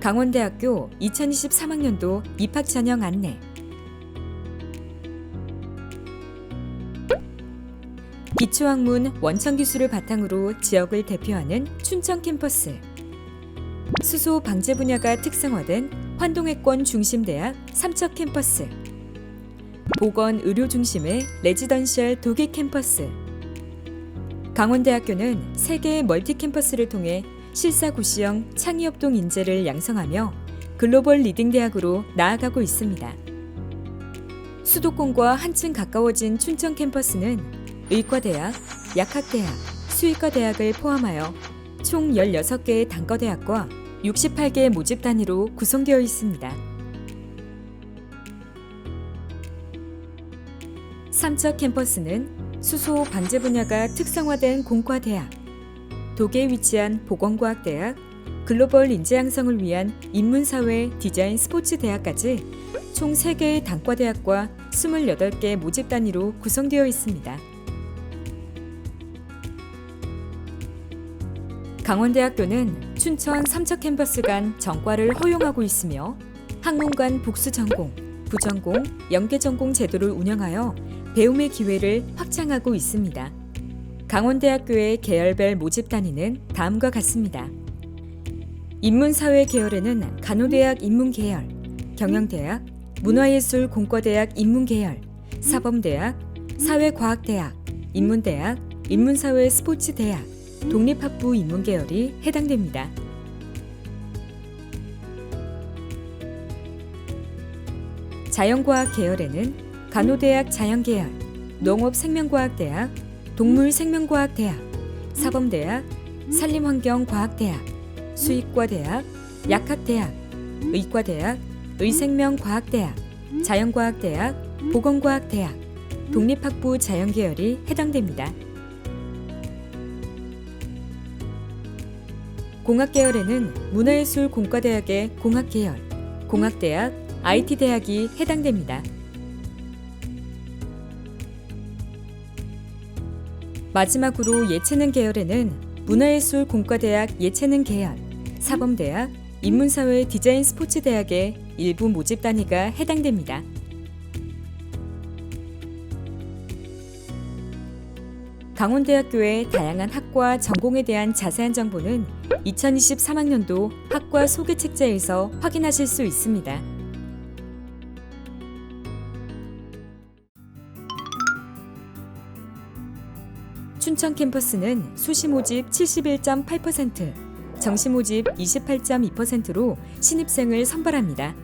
강원대학교 2023학년도 입학 전형 안내. 기초학문 원천 기술을 바탕으로 지역을 대표하는 춘천 캠퍼스. 수소 방제 분야가 특성화된 환동해권 중심대학 삼척 캠퍼스. 보건 의료 중심의 레지던셜 독일 캠퍼스. 강원대학교는 3개의 멀티 캠퍼스를 통해 실사구시형 창의협동 인재를 양성하며 글로벌 리딩 대학으로 나아가고 있습니다. 수도권과 한층 가까워진 춘천 캠퍼스는 의과대학, 약학대학, 수의과대학을 포함하여 총 16개의 단과대학과 68개의 모집 단위로 구성되어 있습니다. 삼척 캠퍼스는 수소 방제 분야가 특성화된 공과대학, 독일에 위치한 보건과학대학, 글로벌 인재 양성을 위한 인문사회 디자인 스포츠 대학까지 총 3개의 단과대학과 28개 모집 단위로 구성되어 있습니다. 강원대학교는 춘천 삼척 캠퍼스 간 전과를 허용하고 있으며 학문 간 복수 전공, 부전공, 연계 전공 제도를 운영하여 배움의 기회를 확장하고 있습니다. 강원대학교의 계열별 모집 단위는 다음과 같습니다. 인문사회 계열에는 간호대학 인문계열, 경영대학, 문화예술 공과대학 인문계열, 사범대학, 사회과학대학, 인문대학, 인문사회 스포츠대학, 독립학부 인문계열이 해당됩니다. 자연과학 계열에는 간호대학 자연계열, 농업생명과학대학, 동물생명과학대학, 사범대학, 산림환경과학대학, 수의과대학, 약학대학, 의과대학, 의생명과학대학, 자연과학대학, 보건과학대학, 독립학부 자연계열이 해당됩니다. 공학계열에는 문화예술 공과대학의 공학계열, 공학대학, IT대학이 해당됩니다. 마지막으로 예체능 계열에는 문화예술 공과대학 예체능 계열, 사범대학, 인문사회 디자인 스포츠 대학의 일부 모집 단위가 해당됩니다. 강원대학교의 다양한 학과 전공에 대한 자세한 정보는 2023학년도 학과 소개 책자에서 확인하실 수 있습니다. 춘천 캠퍼스는 수시 모집 71.8%, 정시 모집 28.2%로 신입생을 선발합니다.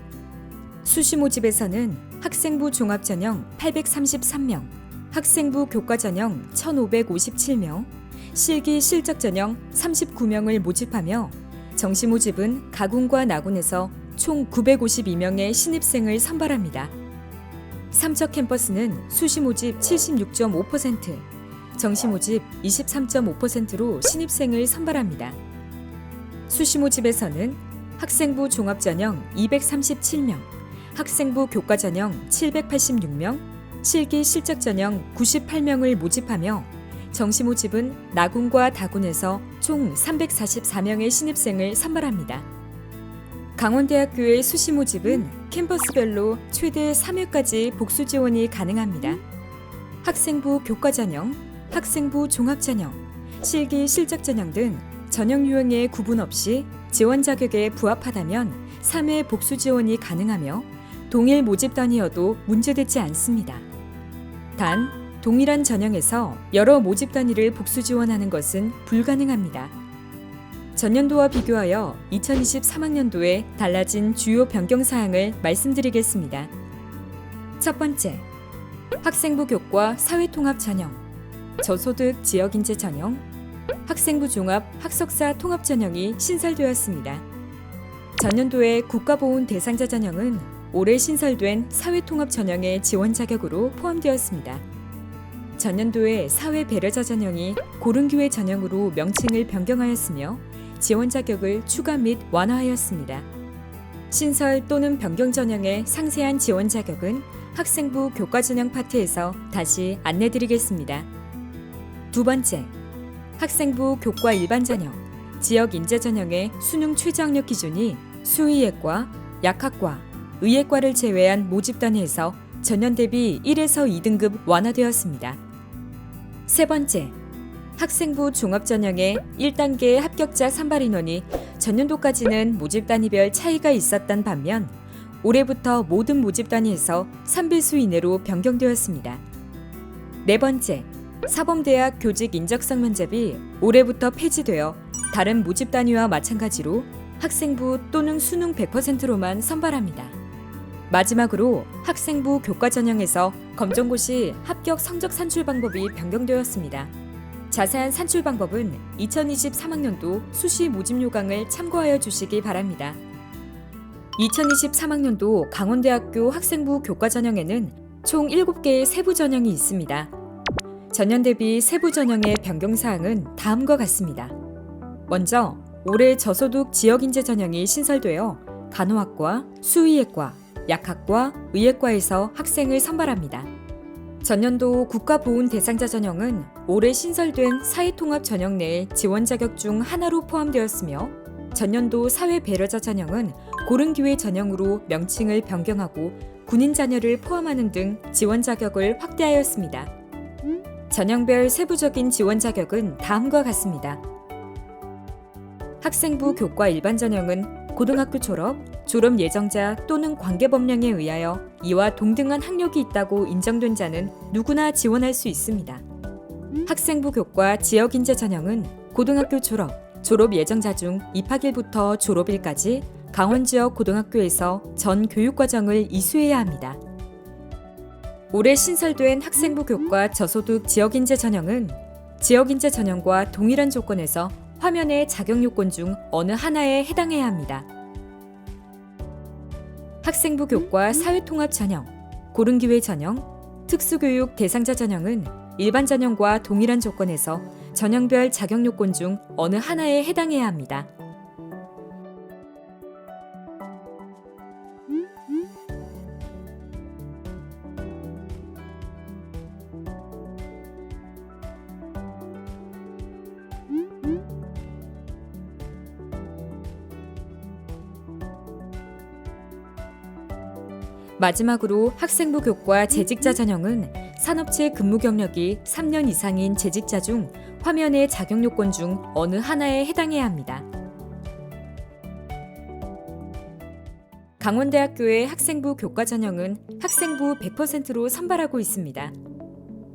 수시 모집에서는 학생부 종합 전형 833명, 학생부 교과 전형 1,557명, 실기 실적 전형 39명을 모집하며 정시 모집은 가군과 나군에서 총 952명의 신입생을 선발합니다. 삼척 캠퍼스는 수시 모집 76.5%, 정시 모집 23.5%로 신입생을 선발합니다. 수시 모집에서는 학생부 종합 전형 237명, 학생부 교과 전형 786명, 실기 실적 전형 98명을 모집하며 정시 모집은 나군과 다군에서 총 344명의 신입생을 선발합니다. 강원대학교의 수시 모집은 캠퍼스별로 최대 3회까지 복수 지원이 가능합니다. 학생부 교과 전형, 학생부 종합 전형, 실기 실적 전형 등 전형 유형에 구분 없이 지원 자격에 부합하다면 3회 복수 지원이 가능하며 동일 모집 단위여도 문제되지 않습니다. 단, 동일한 전형에서 여러 모집 단위를 복수 지원하는 것은 불가능합니다. 전년도와 비교하여 2023학년도에 달라진 주요 변경 사항을 말씀드리겠습니다. 첫 번째, 학생부 교과 사회통합 전형, 저소득 지역인재 전형, 학생부 종합 학석사 통합 전형이 신설되었습니다. 전년도의 국가보훈 대상자 전형은 올해 신설된 사회통합 전형의 지원 자격으로 포함되었습니다. 전년도의 사회배려자 전형이 고른기회 전형으로 명칭을 변경하였으며 지원 자격을 추가 및 완화하였습니다. 신설 또는 변경 전형의 상세한 지원 자격은 학생부 교과 전형 파트에서 다시 안내드리겠습니다. 두 번째, 학생부 교과 일반 전형, 지역 인재 전형의 수능 최저학력 기준이 수의예과, 약학과, 의예과를 제외한 모집 단위에서 전년 대비 1에서 2등급 완화되었습니다. 세 번째, 학생부 종합전형의 1단계 합격자 선발 인원이 전년도까지는 모집 단위별 차이가 있었던 반면 올해부터 모든 모집 단위에서 3배수 이내로 변경되었습니다. 네 번째, 사범대학 교직 인적성 면접이 올해부터 폐지되어 다른 모집 단위와 마찬가지로 학생부 또는 수능 100%로만 선발합니다. 마지막으로 학생부 교과 전형에서 검정고시 합격 성적 산출 방법이 변경되었습니다. 자세한 산출 방법은 2023학년도 수시 모집 요강을 참고하여 주시기 바랍니다. 2023학년도 강원대학교 학생부 교과 전형에는 총 7개의 세부 전형이 있습니다. 전년 대비 세부 전형의 변경사항은 다음과 같습니다. 먼저 올해 저소득 지역인재 전형이 신설되어 간호학과, 수의예과, 약학과, 의예과에서 학생을 선발합니다. 전년도 국가보훈 대상자 전형은 올해 신설된 사회통합 전형 내에 지원 자격 중 하나로 포함되었으며 전년도 사회배려자 전형은 고른기회 전형으로 명칭을 변경하고 군인 자녀를 포함하는 등 지원 자격을 확대하였습니다. 전형별 세부적인 지원 자격은 다음과 같습니다. 학생부 교과 일반 전형은 고등학교 졸업 예정자 또는 관계법령에 의하여 이와 동등한 학력이 있다고 인정된 자는 누구나 지원할 수 있습니다. 학생부 교과 지역인재 전형은 고등학교 졸업 예정자 중 입학일부터 졸업일까지 강원 지역 고등학교에서 전 교육과정을 이수해야 합니다. 올해 신설된 학생부 교과 저소득 지역인재 전형은 지역인재 전형과 동일한 조건에서 화면의 자격 요건 중 어느 하나에 해당해야 합니다. 학생부 교과 사회통합 전형, 고른기회 전형, 특수교육 대상자 전형은 일반 전형과 동일한 조건에서 전형별 자격 요건 중 어느 하나에 해당해야 합니다. 마지막으로 학생부 교과 재직자 전형은 산업체 근무 경력이 3년 이상인 재직자 중 화면의 자격 요건 중 어느 하나에 해당해야 합니다. 강원대학교의 학생부 교과 전형은 학생부 100%로 선발하고 있습니다.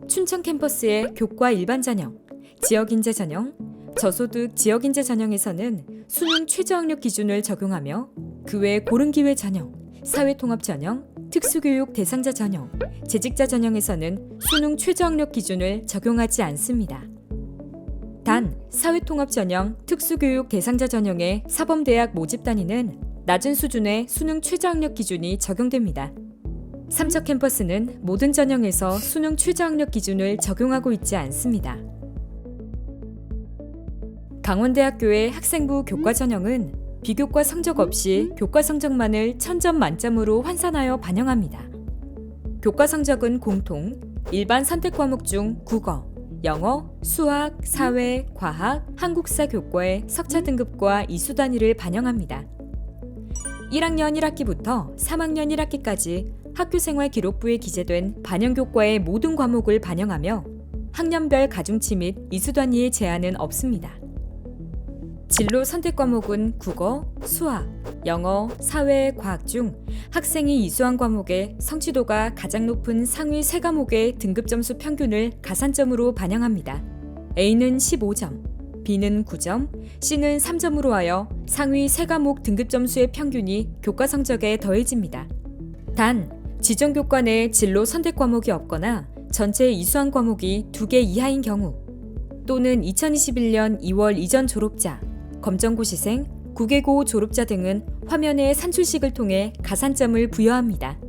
춘천 캠퍼스의 교과 일반 전형, 지역인재 전형, 저소득 지역인재 전형에서는 수능 최저학력 기준을 적용하며 그 외 고른기회 전형, 사회통합 전형, 특수교육 대상자 전형, 재직자 전형에서는 수능 최저학력 기준을 적용하지 않습니다. 단, 사회통합 전형, 특수교육 대상자 전형의 사범대학 모집 단위는 낮은 수준의 수능 최저학력 기준이 적용됩니다. 삼척 캠퍼스는 모든 전형에서 수능 최저학력 기준을 적용하고 있지 않습니다. 강원대학교의 학생부 교과 전형은 비교과 성적 없이 교과 성적만을 1000점 만점으로 환산하여 반영합니다. 교과 성적은 공통, 일반 선택 과목 중 국어, 영어, 수학, 사회, 과학, 한국사 교과의 석차 등급과 이수 단위를 반영합니다. 1학년 1학기부터 3학년 1학기까지 학교생활 기록부에 기재된 반영교과의 모든 과목을 반영하며 학년별 가중치 및 이수 단위의 제한은 없습니다. 진로 선택 과목은 국어, 수학, 영어, 사회, 과학 중 학생이 이수한 과목의 성취도가 가장 높은 상위 3과목의 등급 점수 평균을 가산점으로 반영합니다. A는 15점, B는 9점, C는 3점으로 하여 상위 3과목 등급 점수의 평균이 교과 성적에 더해집니다. 단, 지정 교과 내 진로 선택 과목이 없거나 전체 이수한 과목이 2개 이하인 경우 또는 2021년 2월 이전 졸업자, 검정고시생, 국외고 졸업자 등은 화면의 산출식을 통해 가산점을 부여합니다.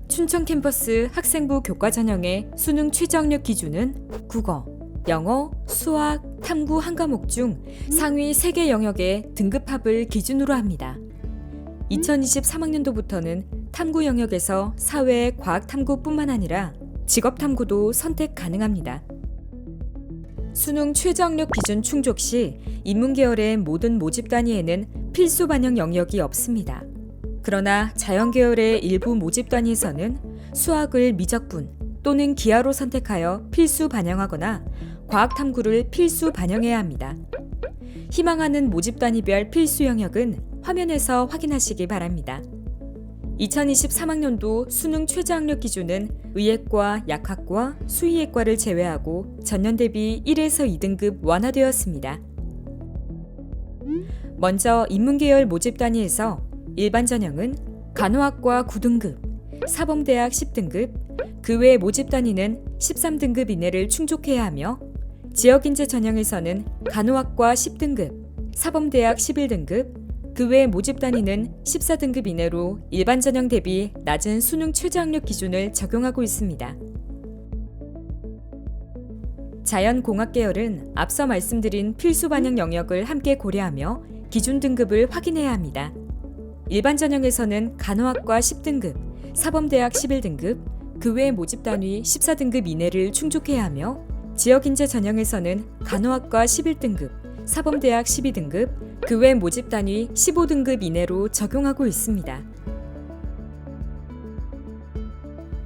춘천 캠퍼스 학생부 교과 전형의 수능 최저학력 기준은 국어, 영어, 수학, 탐구 한 과목 중 상위 3개 영역의 등급합을 기준으로 합니다. 2023학년도부터는 탐구 영역에서 사회, 과학 탐구뿐만 아니라 직업 탐구도 선택 가능합니다. 수능 최저학력 기준 충족 시 인문계열의 모든 모집 단위에는 필수 반영 영역이 없습니다. 그러나 자연계열의 일부 모집 단위에서는 수학을 미적분 또는 기하로 선택하여 필수 반영하거나 과학탐구를 필수 반영해야 합니다. 희망하는 모집 단위별 필수 영역은 화면에서 확인하시기 바랍니다. 2023학년도 수능 최저학력 기준은 의예과, 약학과, 수의예과를 제외하고 전년 대비 1에서 2등급 완화되었습니다. 먼저 인문계열 모집 단위에서 일반 전형은 간호학과 9등급, 사범대학 10등급, 그 외 모집 단위는 13등급 이내를 충족해야 하며 지역인재 전형에서는 간호학과 10등급, 사범대학 11등급, 그 외 모집 단위는 14등급 이내로 일반 전형 대비 낮은 수능 최저학력 기준을 적용하고 있습니다. 자연공학 계열은 앞서 말씀드린 필수 반영 영역을 함께 고려하며 기준 등급을 확인해야 합니다. 일반 전형에서는 간호학과 10등급, 사범대학 11등급, 그 외 모집 단위 14등급 이내를 충족해야 하며 지역인재 전형에서는 간호학과 11등급, 사범대학 12등급, 그 외 모집 단위 15등급 이내로 적용하고 있습니다.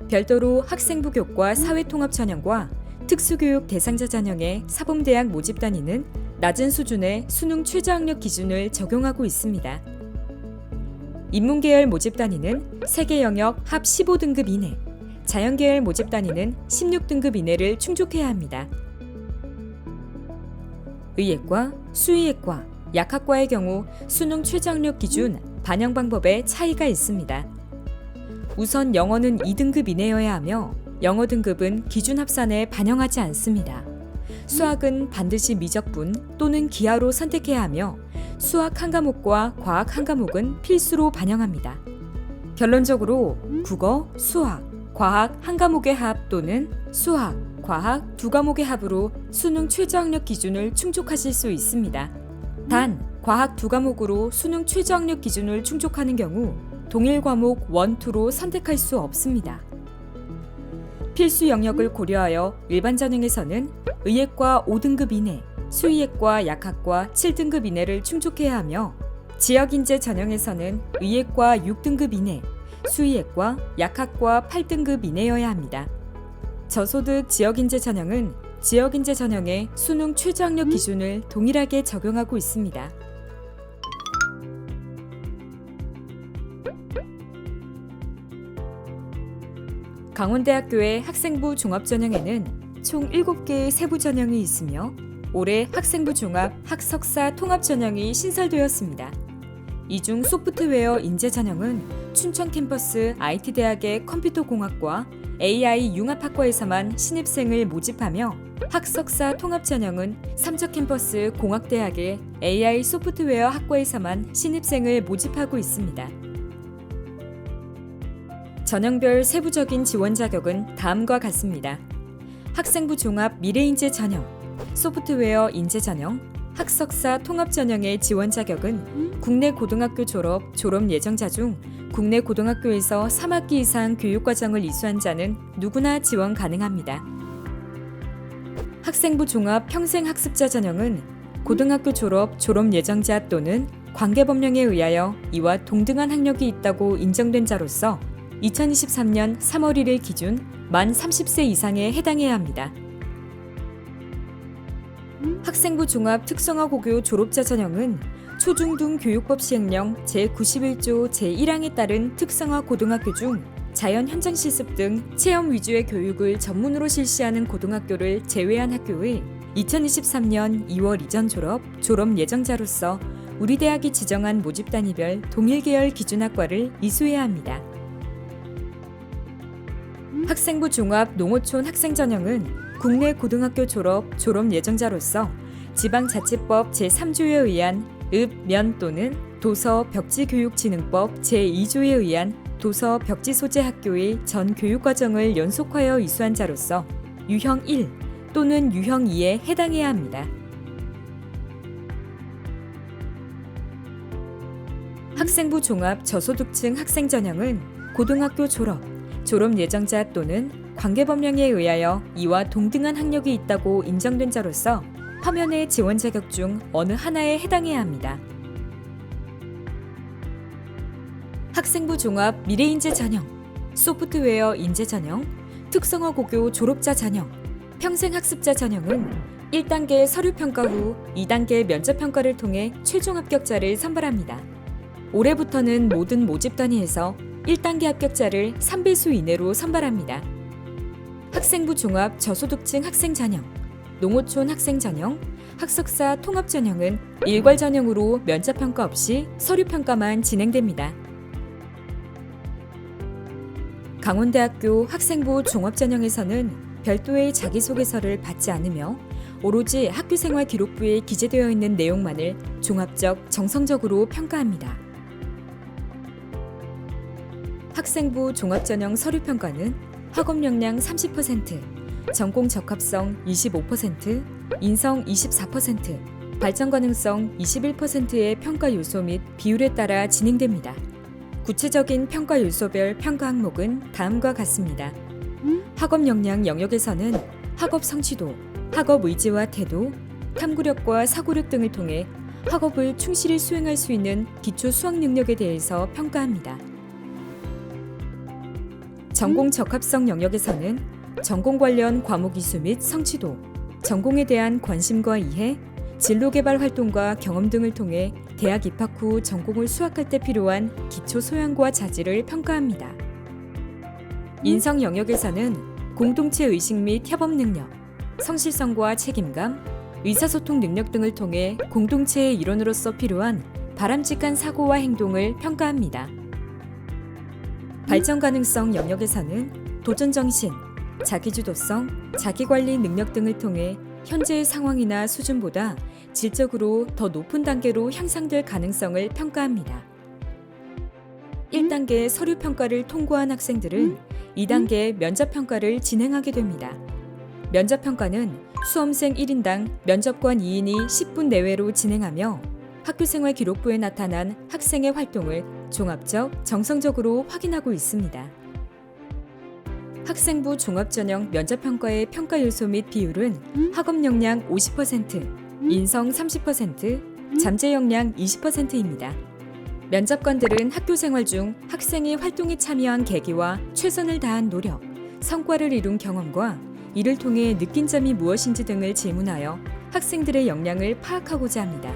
별도로 학생부 교과 사회통합 전형과 특수교육 대상자 전형의 사범대학 모집 단위는 낮은 수준의 수능 최저학력 기준을 적용하고 있습니다. 인문계열 모집 단위는 세계 영역 합 15등급 이내, 자연계열 모집 단위는 16등급 이내를 충족해야 합니다. 의예과, 수의예과, 약학과의 경우 수능 최저학력 기준 반영 방법에 차이가 있습니다. 우선 영어는 2등급 이내여야 하며 영어 등급은 기준 합산에 반영하지 않습니다. 수학은 반드시 미적분 또는 기하로 선택해야 하며 수학 한 과목과 과학 한 과목은 필수로 반영합니다. 결론적으로 국어, 수학, 과학 한 과목의 합 또는 수학, 과학 두 과목의 합으로 수능 최저학력 기준을 충족하실 수 있습니다. 단, 과학 두 과목으로 수능 최저학력 기준을 충족하는 경우 동일 과목 1, 2로 선택할 수 없습니다. 필수 영역을 고려하여 일반 전형에서는 의예과 5등급 이내, 수의예과, 약학과 7등급 이내를 충족해야 하며 지역인재 전형에서는 의예과 6등급 이내, 수의예과, 약학과 8등급 이내여야 합니다. 저소득 지역인재 전형은 지역인재 전형의 수능 최저학력 기준을 동일하게 적용하고 있습니다. 강원대학교의 학생부 종합전형에는 총 7개의 세부 전형이 있으며 올해 학생부 종합 학석사 통합 전형이 신설되었습니다. 이 중 소프트웨어 인재 전형은 춘천 캠퍼스 IT대학의 컴퓨터공학과 AI 융합학과에서만 신입생을 모집하며 학석사 통합 전형은 삼척 캠퍼스 공학대학의 AI 소프트웨어 학과에서만 신입생을 모집하고 있습니다. 전형별 세부적인 지원 자격은 다음과 같습니다. 학생부 종합 미래인재 전형, 소프트웨어 인재 전형, 학석사 통합 전형의 지원 자격은 국내 고등학교 졸업 예정자 중 국내 고등학교에서 3학기 이상 교육과정을 이수한 자는 누구나 지원 가능합니다. 학생부 종합 평생학습자 전형은 고등학교 졸업 예정자 또는 관계법령에 의하여 이와 동등한 학력이 있다고 인정된 자로서 2023년 3월 1일 기준 만 30세 이상에 해당해야 합니다. 학생부 종합 특성화 고교 졸업자 전형은 초중등 교육법 시행령 제91조 제1항에 따른 특성화 고등학교 중 자연 현장 실습 등 체험 위주의 교육을 전문으로 실시하는 고등학교를 제외한 학교의 2023년 2월 이전 졸업 예정자로서 우리 대학이 지정한 모집 단위별 동일 계열 기준 학과를 이수해야 합니다. 학생부 종합 농어촌 학생 전형은 국내 고등학교 졸업 예정자로서 지방자치법 제3조에 의한 읍, 면 또는 도서 벽지교육진흥법 제2조에 의한 도서 벽지 소재 학교의 전 교육과정을 연속하여 이수한 자로서 유형 1 또는 유형 2에 해당해야 합니다. 학생부 종합 저소득층 학생 전형은 고등학교 졸업 예정자 또는 관계법령에 의하여 이와 동등한 학력이 있다고 인정된 자로서 화면의 지원 자격 중 어느 하나에 해당해야 합니다. 학생부 종합 미래인재 전형, 소프트웨어 인재 전형, 특성화 고교 졸업자 전형, 평생학습자 전형은 1단계 서류평가 후 2단계 면접평가를 통해 최종 합격자를 선발합니다. 올해부터는 모든 모집 단위에서 1단계 합격자를 3배수 이내로 선발합니다. 학생부 종합 저소득층 학생 전형, 농어촌 학생 전형, 학석사 통합 전형은 일괄 전형으로 면접평가 없이 서류평가만 진행됩니다. 강원대학교 학생부 종합전형에서는 별도의 자기소개서를 받지 않으며 오로지 학교생활 기록부에 기재되어 있는 내용만을 종합적, 정성적으로 평가합니다. 학생부 종합전형 서류평가는 학업 역량 30%, 전공 적합성 25%, 인성 24%, 발전 가능성 21%의 평가 요소 및 비율에 따라 진행됩니다. 구체적인 평가 요소별 평가 항목은 다음과 같습니다. 학업 역량 영역에서는 학업 성취도, 학업 의지와 태도, 탐구력과 사고력 등을 통해 학업을 충실히 수행할 수 있는 기초 수학 능력에 대해서 평가합니다. 전공 적합성 영역에서는 전공 관련 과목 이수 및 성취도, 전공에 대한 관심과 이해, 진로 개발 활동과 경험 등을 통해 대학 입학 후 전공을 수학할 때 필요한 기초 소양과 자질을 평가합니다. 인성 영역에서는 공동체 의식 및 협업 능력, 성실성과 책임감, 의사소통 능력 등을 통해 공동체의 일원으로서 필요한 바람직한 사고와 행동을 평가합니다. 발전 가능성 영역에서는 도전정신, 자기주도성, 자기관리 능력 등을 통해 현재의 상황이나 수준보다 질적으로 더 높은 단계로 향상될 가능성을 평가합니다. 1단계 서류평가를 통과한 학생들은 2단계 면접평가를 진행하게 됩니다. 면접평가는 수험생 1인당 면접관 2인이 10분 내외로 진행하며 학교생활 기록부에 나타난 학생의 활동을 종합적, 정성적으로 확인하고 있습니다. 학생부 종합전형 면접평가의 평가 요소 및 비율은 학업 역량 50%, 인성 30%, 잠재 역량 20%입니다. 면접관들은 학교생활 중 학생이 활동에 참여한 계기와 최선을 다한 노력, 성과를 이룬 경험과 이를 통해 느낀 점이 무엇인지 등을 질문하여 학생들의 역량을 파악하고자 합니다.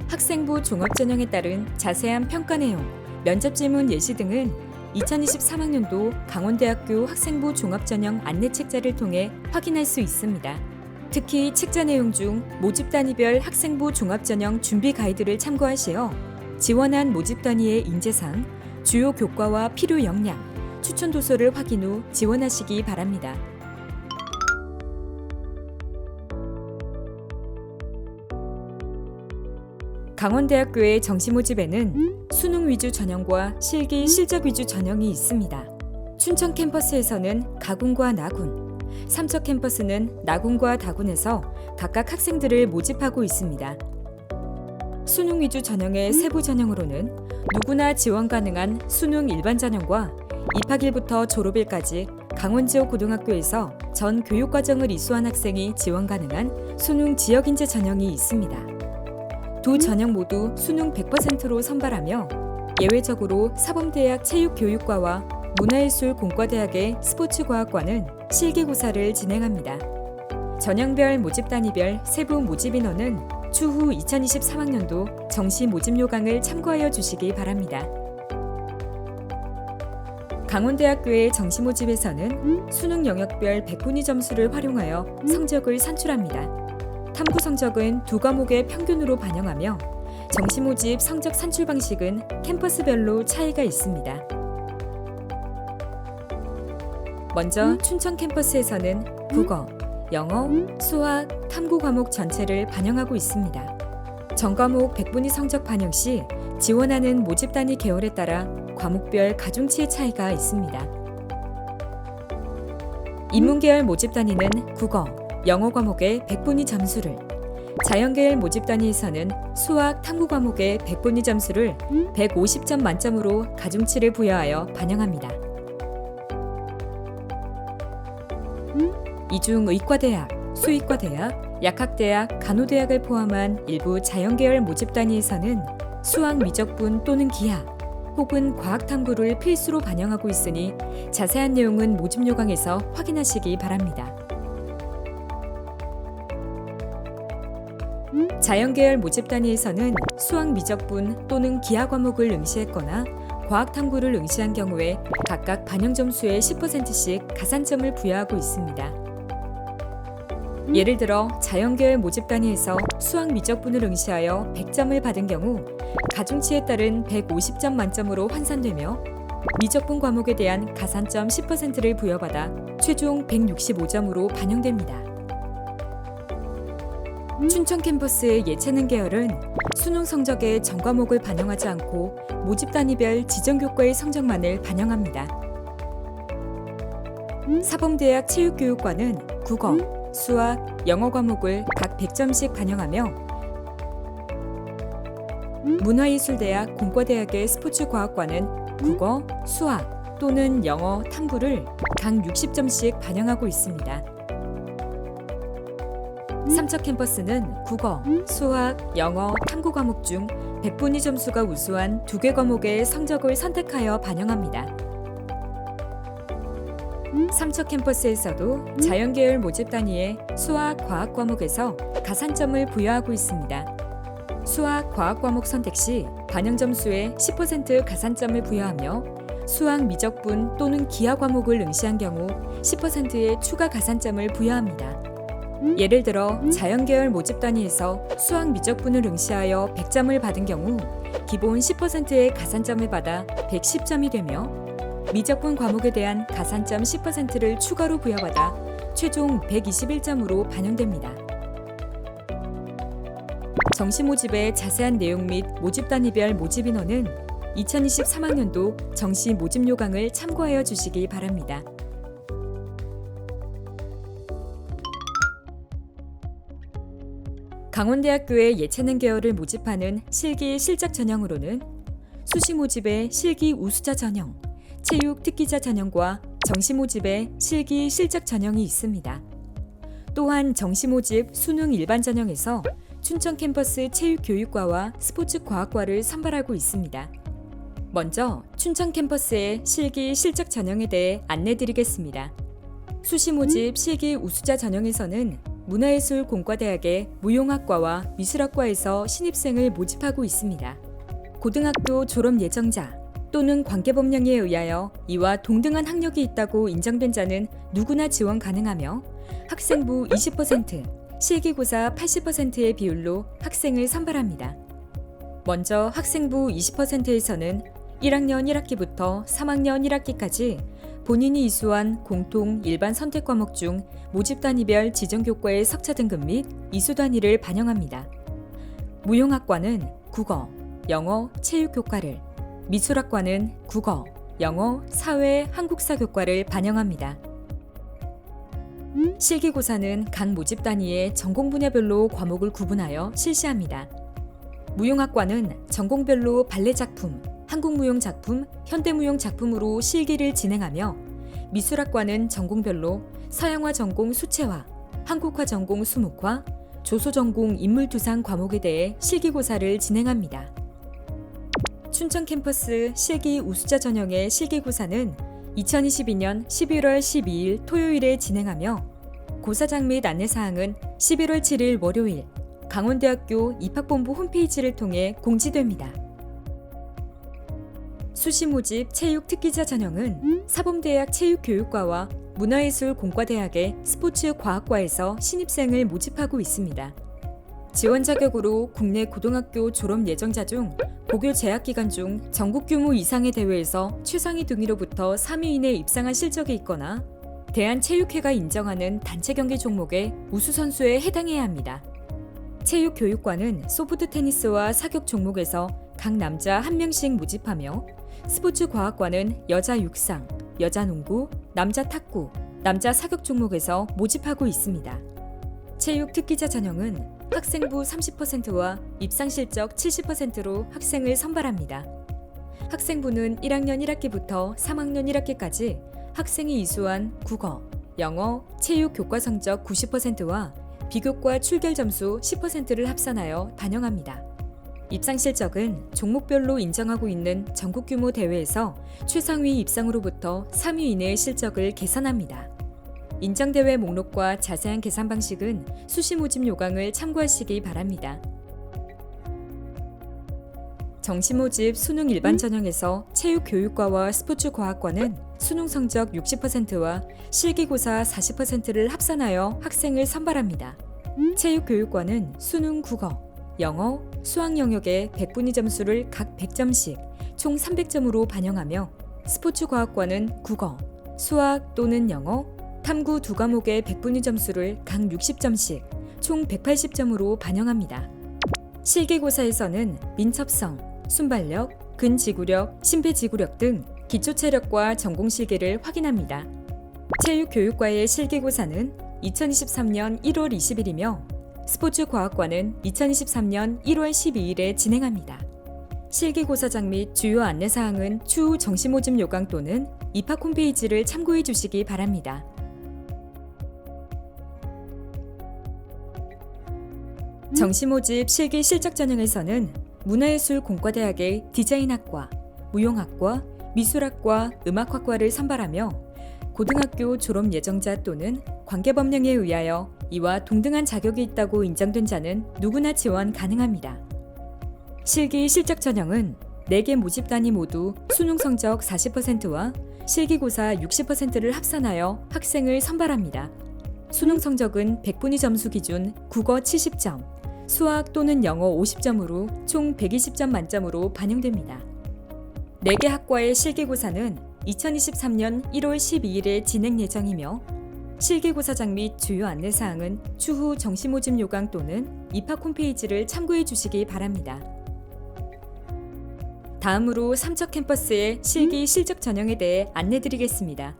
학생부 종합전형에 따른 자세한 평가 내용, 면접 질문 예시 등은 2023학년도 강원대학교 학생부 종합전형 안내책자를 통해 확인할 수 있습니다. 특히 책자 내용 중 모집 단위별 학생부 종합전형 준비 가이드를 참고하시어 지원한 모집 단위의 인재상, 주요 교과와 필요 역량, 추천 도서를 확인 후 지원하시기 바랍니다. 강원대학교의 정시 모집에는 수능 위주 전형과 실기 실적 위주 전형이 있습니다. 춘천 캠퍼스에서는 가군과 나군, 삼척 캠퍼스는 나군과 다군에서 각각 학생들을 모집하고 있습니다. 수능 위주 전형의 세부 전형으로는 누구나 지원 가능한 수능 일반 전형과 입학일부터 졸업일까지 강원 지역 고등학교에서 전 교육과정을 이수한 학생이 지원 가능한 수능 지역인재 전형이 있습니다. 두 전형 모두 수능 100%로 선발하며 예외적으로 사범대학 체육교육과와 문화예술공과대학의 스포츠과학과는 실기고사를 진행합니다. 전형별 모집 단위별 세부 모집 인원은 추후 2023학년도 정시 모집 요강을 참고하여 주시기 바랍니다. 강원대학교의 정시 모집에서는 수능 영역별 100분위 점수를 활용하여 성적을 산출합니다. 탐구 성적은 두 과목의 평균으로 반영하며 정시 모집 성적 산출 방식은 캠퍼스별로 차이가 있습니다. 먼저 춘천 캠퍼스에서는 국어, 영어, 수학, 탐구 과목 전체를 반영하고 있습니다. 전 과목 100분위 성적 반영 시 지원하는 모집 단위 계열에 따라 과목별 가중치의 차이가 있습니다. 인문계열 모집 단위는 국어, 영어 과목의 100분위 점수를, 자연계열 모집 단위에서는 수학, 탐구 과목의 100분위 점수를 150점 만점으로 가중치를 부여하여 반영합니다. 이중 의과대학, 수의과대학, 약학대학, 간호대학을 포함한 일부 자연계열 모집 단위에서는 수학 미적분 또는 기하 혹은 과학탐구를 필수로 반영하고 있으니 자세한 내용은 모집 요강에서 확인하시기 바랍니다. 자연계열 모집 단위에서는 수학 미적분 또는 기하 과목을 응시했거나 과학탐구를 응시한 경우에 각각 반영 점수의 10%씩 가산점을 부여하고 있습니다. 예를 들어 자연계열 모집 단위에서 수학 미적분을 응시하여 100점을 받은 경우 가중치에 따른 150점 만점으로 환산되며 미적분 과목에 대한 가산점 10%를 부여받아 최종 165점으로 반영됩니다. 춘천 캠퍼스의 예체능 계열은 수능 성적에 전 과목을 반영하지 않고 모집 단위별 지정교과의 성적만을 반영합니다. 사범대학 체육교육과는 국어, 수학, 영어 과목을 각 100점씩 반영하며 문화예술대학 공과대학의 스포츠과학과는 국어, 수학 또는 영어, 탐구를 각 60점씩 반영하고 있습니다. 삼척 캠퍼스는 국어, 수학, 영어, 탐구 과목 중 100분위 점수가 우수한 2개 과목의 성적을 선택하여 반영합니다. 삼척 캠퍼스에서도 자연계열 모집 단위의 수학, 과학 과목에서 가산점을 부여하고 있습니다. 수학, 과학 과목 선택 시 반영 점수의 10% 가산점을 부여하며 수학 미적분 또는 기하 과목을 응시한 경우 10%의 추가 가산점을 부여합니다. 예를 들어 자연계열 모집 단위에서 수학 미적분을 응시하여 100점을 받은 경우 기본 10%의 가산점을 받아 110점이 되며 미적분 과목에 대한 가산점 10%를 추가로 부여받아 최종 121점으로 반영됩니다. 정시 모집의 자세한 내용 및 모집 단위별 모집 인원은 2023학년도 정시 모집 요강을 참고하여 주시기 바랍니다. 강원대학교의 예체능 계열을 모집하는 실기 실작 전형으로는 수시 모집의 실기 우수자 전형, 체육 특기자 전형과 정시 모집의 실기 실작 전형이 있습니다. 또한 정시 모집 수능 일반 전형에서 춘천 캠퍼스 체육교육과와 스포츠과학과를 선발하고 있습니다. 먼저 춘천 캠퍼스의 실기 실작 전형에 대해 안내드리겠습니다. 수시 모집 실기 우수자 전형에서는 문화예술공과대학의 무용학과와 미술학과에서 신입생을 모집하고 있습니다. 고등학교 졸업 예정자 또는 관계법령에 의하여 이와 동등한 학력이 있다고 인정된 자는 누구나 지원 가능하며 학생부 20%, 실기고사 80%의 비율로 학생을 선발합니다. 먼저 학생부 20%에서는 1학년 1학기부터 3학년 1학기까지 본인이 이수한 공통 일반 선택 과목 중 모집 단위별 지정교과의 석차 등급 및 이수 단위를 반영합니다. 무용학과는 국어, 영어, 체육 교과를, 미술학과는 국어, 영어, 사회, 한국사 교과를 반영합니다. 실기고사는 각 모집 단위의 전공 분야별로 과목을 구분하여 실시합니다. 무용학과는 전공별로 발레 작품, 한국무용 작품, 현대무용 작품으로 실기를 진행하며 미술학과는 전공별로 서양화 전공 수채화, 한국화 전공 수묵화, 조소 전공 인물투상 과목에 대해 실기고사를 진행합니다. 춘천 캠퍼스 실기 우수자 전형의 실기고사는 2022년 11월 12일 토요일에 진행하며 고사장 및 안내사항은 11월 7일 월요일 강원대학교 입학본부 홈페이지를 통해 공지됩니다. 수시 모집 체육 특기자 전형은 사범대학 체육교육과와 문화예술공과대학의 스포츠과학과에서 신입생을 모집하고 있습니다. 지원 자격으로 국내 고등학교 졸업 예정자 중 고교 재학 기간 중 전국 규모 이상의 대회에서 최상위 등위로부터 3위 이내 입상한 실적이 있거나 대한체육회가 인정하는 단체 경기 종목의 우수 선수에 해당해야 합니다. 체육교육과는 소프트 테니스와 사격 종목에서 각 남자 1명씩 모집하며 스포츠과학과는 여자 육상, 여자 농구, 남자 탁구, 남자 사격 종목에서 모집하고 있습니다. 체육 특기자 전형은 학생부 30%와 입상 실적 70%로 학생을 선발합니다. 학생부는 1학년 1학기부터 3학년 1학기까지 학생이 이수한 국어, 영어, 체육 교과 성적 90%와 비교과 출결 점수 10%를 합산하여 반영합니다. 입상 실적은 종목별로 인정하고 있는 전국 규모 대회에서 최상위 입상으로부터 3위 이내의 실적을 계산합니다. 인정대회 목록과 자세한 계산 방식은 수시 모집 요강을 참고하시기 바랍니다. 정시 모집 수능 일반 전형에서 체육교육과와 스포츠과학과는 수능 성적 60%와 실기고사 40%를 합산하여 학생을 선발합니다. 체육교육과는 수능 국어, 영어, 수학 영역의 100분위 점수를 각 100점씩 총 300점으로 반영하며 스포츠과학과는 국어, 수학 또는 영어, 탐구 두 과목의 100분위 점수를 각 60점씩 총 180점으로 반영합니다. 실기고사에서는 민첩성, 순발력, 근지구력, 심폐지구력 등 기초체력과 전공실기를 확인합니다. 체육교육과의 실기고사는 2023년 1월 20일이며 스포츠과학과는 2023년 1월 12일에 진행합니다. 실기고사장 및 주요 안내사항은 추후 정시 모집 요강 또는 입학 홈페이지를 참고해 주시기 바랍니다. 정시 모집 실기 실적 전형에서는 문화예술공과대학의 디자인학과, 무용학과, 미술학과, 음악학과를 선발하며 고등학교 졸업 예정자 또는 관계법령에 의하여 이와 동등한 자격이 있다고 인정된 자는 누구나 지원 가능합니다. 실기 실적 전형은 4개 모집 단위 모두 수능 성적 40%와 실기고사 60%를 합산하여 학생을 선발합니다. 수능 성적은 100분위 점수 기준 국어 70점, 수학 또는 영어 50점으로 총 120점 만점으로 반영됩니다. 4개 학과의 실기고사는 2023년 1월 12일에 진행 예정이며 실기고사장 및 주요 안내사항은 추후 정시 모집 요강 또는 입학 홈페이지를 참고해 주시기 바랍니다. 다음으로 삼척 캠퍼스의 실기 실적 전형에 대해 안내드리겠습니다.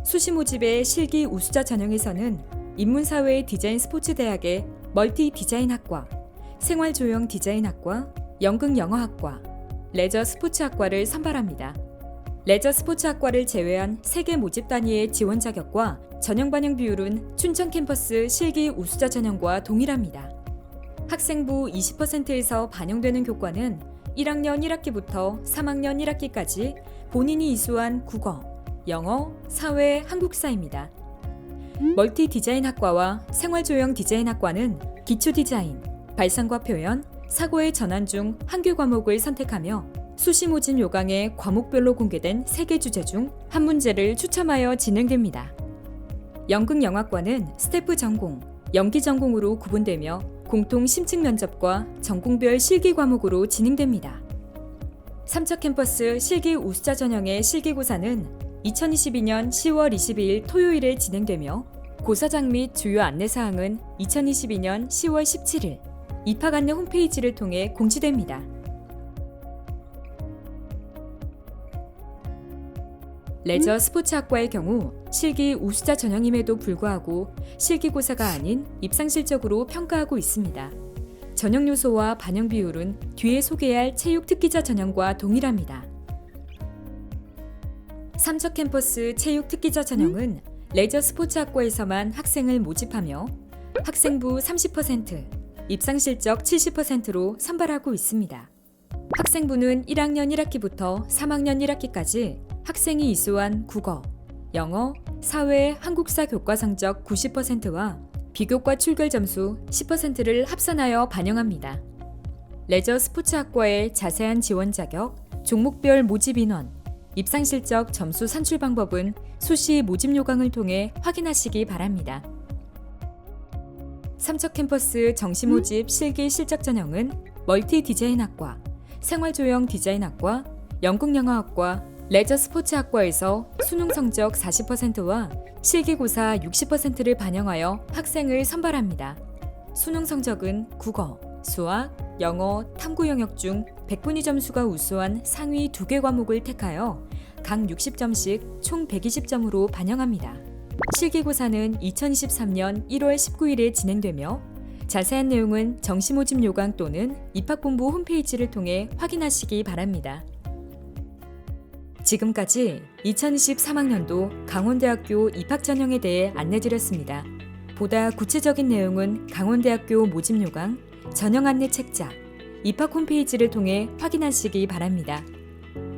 수시 모집의 실기 우수자 전형에서는 인문사회 디자인 스포츠대학의 멀티 디자인학과, 생활조형 디자인학과, 연극영어학과, 레저 스포츠학과를 선발합니다. 레저 스포츠학과를 제외한 3개 모집 단위의 지원 자격과 전형 반영 비율은 춘천 캠퍼스 실기 우수자 전형과 동일합니다. 학생부 20%에서 반영되는 교과는 1학년 1학기부터 3학년 1학기까지 본인이 이수한 국어, 영어, 사회, 한국사입니다. 멀티 디자인학과와 생활조형 디자인학과는 기초 디자인, 발상과 표현, 사고의 전환 중 한교 과목을 선택하며 수시 모집 요강에 과목별로 공개된 3개 주제 중 한 문제를 추첨하여 진행됩니다. 연극영화과는 스태프 전공, 연기 전공으로 구분되며 공통 심층 면접과 전공별 실기 과목으로 진행됩니다. 삼척 캠퍼스 실기 우수자 전형의 실기고사는 2022년 10월 22일 토요일에 진행되며 고사장 및 주요 안내사항은 2022년 10월 17일 입학 안내 홈페이지를 통해 공지됩니다. 레저 스포츠학과의 경우 실기 우수자 전형임에도 불구하고 실기고사가 아닌 입상 실적으로 평가하고 있습니다. 전형 요소와 반영 비율은 뒤에 소개할 체육 특기자 전형과 동일합니다. 삼척 캠퍼스 체육 특기자 전형은 레저 스포츠학과에서만 학생을 모집하며 학생부 30%, 입상 실적 70%로 선발하고 있습니다. 학생부는 1학년 1학기부터 3학년 1학기까지 학생이 이수한 국어, 영어, 사회, 한국사 교과 성적 90%와 비교과 출결 점수 10%를 합산하여 반영합니다. 레저 스포츠학과의 자세한 지원 자격, 종목별 모집 인원, 입상 실적 점수 산출 방법은 수시 모집 요강을 통해 확인하시기 바랍니다. 삼척 캠퍼스 정시 모집 실기 실적 전형은 멀티 디자인학과, 생활조형 디자인학과, 연극영화학과, 레저 스포츠학과에서 수능 성적 40%와 실기고사 60%를 반영하여 학생을 선발합니다. 수능 성적은 국어, 수학, 영어, 탐구 영역 중 100분위 점수가 우수한 상위 2개 과목을 택하여 각 60점씩 총 120점으로 반영합니다. 실기고사는 2023년 1월 19일에 진행되며 자세한 내용은 정시모집 요강 또는 입학본부 홈페이지를 통해 확인하시기 바랍니다. 지금까지 2023학년도 강원대학교 입학 전형에 대해 안내드렸습니다. 보다 구체적인 내용은 강원대학교 모집 요강, 전형 안내 책자, 입학 홈페이지를 통해 확인하시기 바랍니다.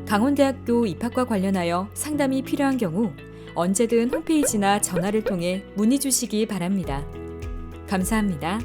강원대학교 입학과 관련하여 상담이 필요한 경우 언제든 홈페이지나 전화를 통해 문의 주시기 바랍니다. 감사합니다.